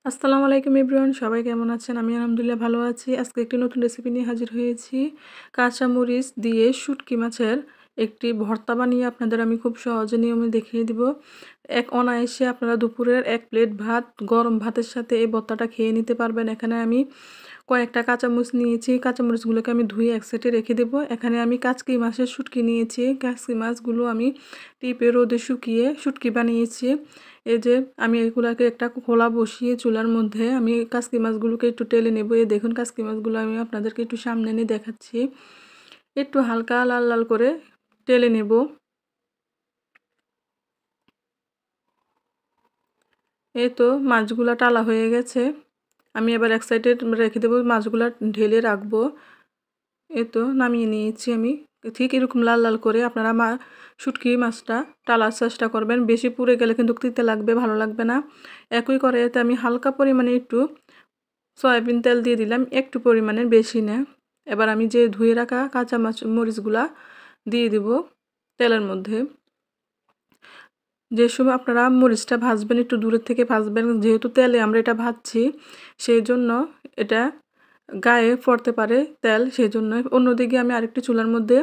আসসালামু আলাইকুম এভরিওয়ান, সবাই কেমন আছেন? আমি আলহামদুলিল্লাহ ভালো আছি। আজকে একটি নতুন রেসিপি নিয়ে হাজির হয়েছি। কাঁচামরিচ দিয়ে শুটকি মাছের একটি ভর্তা বানিয়ে আপনাদের আমি খুব সহজে নিয়মে দেখিয়ে দিব। অনায়াসে আপনারা দুপুরের ১ প্লেট ভাত গরম ভাতের সাথে এই ভর্তাটা খেয়ে নিতে পারবেন। এখানে আমি কয়েকটা কাঁচামরিচ নিয়েছি। কাঁচামরিচগুলোকে আমি ধুয়ে এক সাইডে রেখে দেব। এখানে আমি কাচকি মাছের শুটকি নিয়েছি। কাচকি মাছগুলো আমি টিপে রোদে শুকিয়ে শুটকি বানিয়েছি। এই যে আমি এগুলাকে একটা খোলা বসিয়ে চুলার মধ্যে আমি কাচকি মাছগুলোকে একটু টেলে নেব। এই দেখুন কাচকি মাছগুলো আমি আপনাদেরকে একটু সামনে এনে দেখাচ্ছি। একটু হালকা লাল লাল করে টেলে নেব। এই তো মাছগুলা টালা হয়ে গেছে। আমি এবার এক সাইডে রেখে দেবো, মাছগুলা ঢেলে রাখবো। এই তো নামিয়ে নিয়েছি আমি। ঠিক এরকম লাল লাল করে আপনারা শুটকি মাছটা টালার চেষ্টা করবেন। বেশি পুড়ে গেলে কিন্তু তিতে লাগবে, ভালো লাগবে না। একই কড়াইতে আমি হালকা পরিমাণে একটু সয়াবিন তেল দিয়ে দিলাম, একটু পরিমাণে, বেশি না। এবার আমি যে ধুয়ে রাখা কাঁচা মরিচগুলা দিয়ে দিব তেলের মধ্যে। যে সময় আপনারা মরিচটা ভাজবেন একটু দূরের থেকে ভাজবেন, যেহেতু তেলে আমরা এটা ভাজছি সেই জন্য এটা গায়ে পড়তে পারে তেল, সেই জন্য। অন্যদিকে আমি আরেকটি চুলার মধ্যে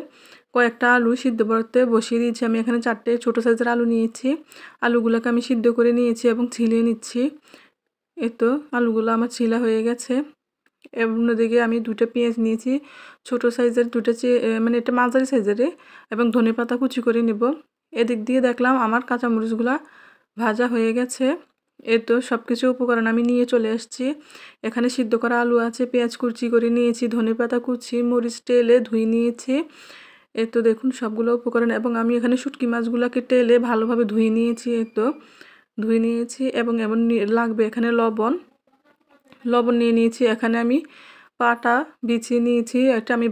কয়েকটা আলু সিদ্ধ করতে বসিয়ে দিয়েছি। আমি এখানে 4টে ছোটো সাইজের আলু নিয়েছি। আলুগুলোকে আমি সিদ্ধ করে নিয়েছি এবং ছিলে নিচ্ছি। এই তো আলুগুলো আমার ছিলা হয়ে গেছে। অন্যদিকে আমি 2টা পেঁয়াজ নিয়েছি, ছোটো সাইজের 2টা, মানে এটা মাঝারি সাইজের, এবং ধনেপাতা কুচি করে নেব। এদিক দিয়ে দেখলাম আমার কাঁচামরিচগুলা ভাজা হয়ে গেছে। এই তো সব কিছু উপকরণ আমি নিয়ে চলে আসছি। এখানে সিদ্ধ করা আলু আছে, পেঁয়াজ কুচি করে নিয়েছি, ধনেপাতা কুচি, মরিচ টেলে ধুয়ে নিয়েছি। এই তো দেখুন সবগুলো উপকরণ, এবং আমি এখানে শুটকি মাছগুলোকে টেলে ভালোভাবে ধুয়ে নিয়েছি। এই তো ধুয়ে নিয়েছি, এবং এমন লাগবে এখানে লবণ নিয়ে নিয়েছি। এখানে আমি পাটা বিছিয়ে নিয়েছি। এটা আমি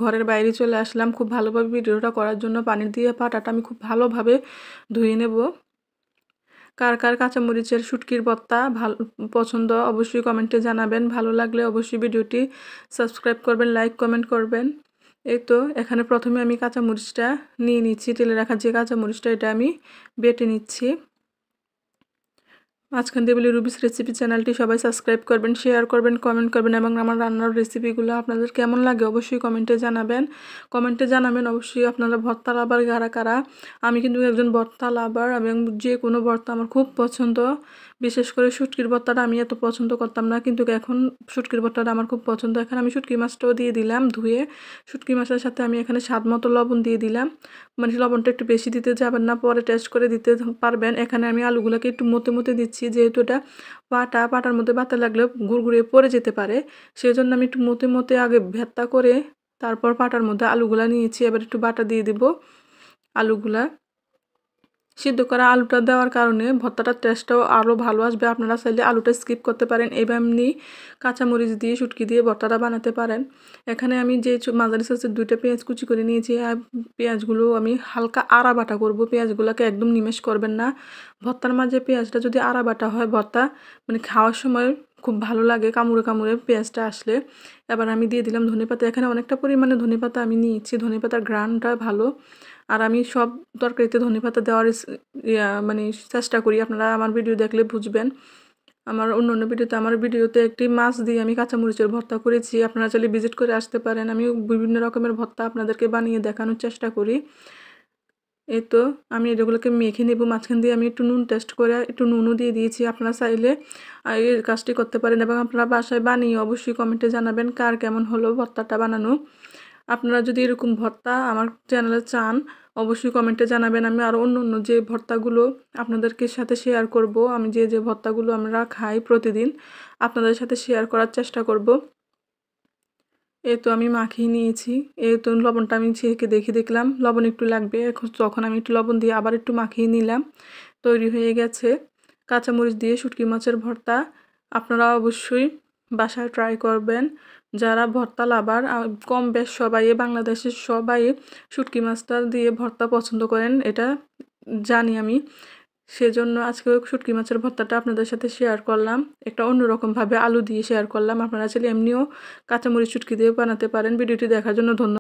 ঘরের বাইরে চলে আসলাম খুব ভালোভাবে ভিডিওটা করার জন্য। পানি দিয়ে পাটাটা আমি খুব ভালোভাবে ধুয়ে নেব। কার কার কাঁচামরিচের শুটকির ভর্তা ভালো পছন্দ অবশ্যই কমেন্টে জানাবেন। ভালো লাগলে অবশ্যই ভিডিওটি সাবস্ক্রাইব করবেন, লাইক কমেন্ট করবেন। এই তো এখানে প্রথমে আমি কাঁচামরিচটা নিয়ে নিচ্ছি, তেলে রাখা যে কাঁচামরিচটা এটা আমি বেটে নিচ্ছি। মাঝখান দিয়ে বলি রুবিস রেসিপি চ্যানেলটি সবাই সাবস্ক্রাইব করবেন, শেয়ার করবেন, কমেন্ট করবেন, এবং আমার রান্নার রেসিপিগুলো আপনাদের কেমন লাগে অবশ্যই কমেন্টে জানাবেন। অবশ্যই আপনারা ভর্তা লাভার কারা কারা। আমি কিন্তু একজন ভর্তা লাভার, এবং যে কোনো ভর্তা আমার খুব পছন্দ। বিশেষ করে শুটকির ভর্তাটা আমি এত পছন্দ করতাম না, কিন্তু এখন শুটকির ভর্তাটা আমার খুব পছন্দ। এখানে আমি শুটকি মাছটাও দিয়ে দিলাম ধুয়ে। শুটকি মাছের সাথে আমি এখানে স্বাদ মতো লবণ দিয়ে দিলাম। মানে লবণটা একটু বেশি দিতে যাবেন না, পরে টেস্ট করে দিতে পারবেন। এখানে আমি আলুগুলোকে একটু মতে মতে দিচ্ছি, যেহেতু এটা পাটার মধ্যে বাতা লাগলে গুড়গুড়িয়ে পড়ে যেতে পারে। সেই জন্য আমি একটু মতে মতে আগে ভেত্তা করে তারপর পাটার মধ্যে আলুগুলা নিয়েছি। এবার একটু বাটা দিয়ে দিব। আলুগুলা সিদ্ধ করা আলুটা দেওয়ার কারণে ভর্তাটার টেস্টটাও আরও ভালো আসবে। আপনারা চাইলে আলুটা স্কিপ করতে পারেন, এমনি কাঁচামরিচ দিয়ে শুটকি দিয়ে ভর্তাটা বানাতে পারেন। এখানে আমি যে মাঝারি সাইজের 2টা পেঁয়াজ কুচি করে নিয়েছি, আর পেঁয়াজগুলো আমি হালকা আড়া বাটা করব। পেঁয়াজগুলোকে একদম নিমেষ করবেন না। ভর্তার মাঝে পেঁয়াজটা যদি আড়া বাটা হয়, ভর্তা মানে খাওয়ার সময় খুব ভালো লাগে, কামড়ে কামড়ে পেঁয়াজটা আসলে। এবার আমি দিয়ে দিলাম ধনেপাতা। এখানে অনেকটা পরিমাণে ধনেপাতা আমি নিয়েছি, ধনেপাতার ঘ্রাণটা ভালো। আর আমি সব তরকারিতে ধনেপাতা দেওয়ার মানে চেষ্টা করি। আপনারা আমার ভিডিও দেখলে বুঝবেন। আমার অন্য ভিডিওতে একটি মাছ দিয়ে আমি কাঁচামরিচের ভর্তা করেছি, আপনারা চাইলে ভিজিট করে আসতে পারেন। আমি বিভিন্ন রকমের ভর্তা আপনাদেরকে বানিয়ে দেখানোর চেষ্টা করি। এই তো আমি এগুলোকে মেখে নেব। মাঝখান দিয়ে আমি একটু নুন টেস্ট করে একটু নুনও দিয়ে দিয়েছি। আপনারা চাইলে এই কাজটি করতে পারেন, এবং আপনারা বাসায় বানিয়ে অবশ্যই কমেন্টে জানাবেন কার কেমন হলো ভর্তাটা বানানো। আপনারা যদি এরকম ভর্তা আমার চ্যানেলে চান অবশ্যই কমেন্টে জানাবেন। আমি আরও অন্য যে ভর্তাগুলো আপনাদেরকে সাথে শেয়ার করব, আমি যে ভর্তাগুলো আমরা খাই প্রতিদিন আপনাদের সাথে শেয়ার করার চেষ্টা করব। এই তো আমি মাখিয়ে নিয়েছি। এই তো লবণটা আমি ছেঁকে দেখলাম লবণ একটু লাগবে। তখন আমি একটু লবণ দিয়ে আবার একটু মাখিয়ে নিলাম। তৈরি হয়ে গেছে কাঁচামরিচ দিয়ে শুটকি মাছের ভর্তা। আপনারা অবশ্যই বাসায় ট্রাই করবেন। যারা ভর্তা লাভার, কম বেশ সবাই বাংলাদেশের সবাই শুটকি মাছটা দিয়ে ভর্তা পছন্দ করেন, এটা জানি আমি। সেজন্য আজকে শুটকি মাছের ভর্তাটা আপনাদের সাথে শেয়ার করলাম। একটা অন্যরকমভাবে আলু দিয়ে শেয়ার করলাম। আপনারা চাইলে এমনিও কাঁচামরিচ শুটকি দিয়ে বানাতে পারেন। ভিডিওটি দেখার জন্য ধন্যবাদ।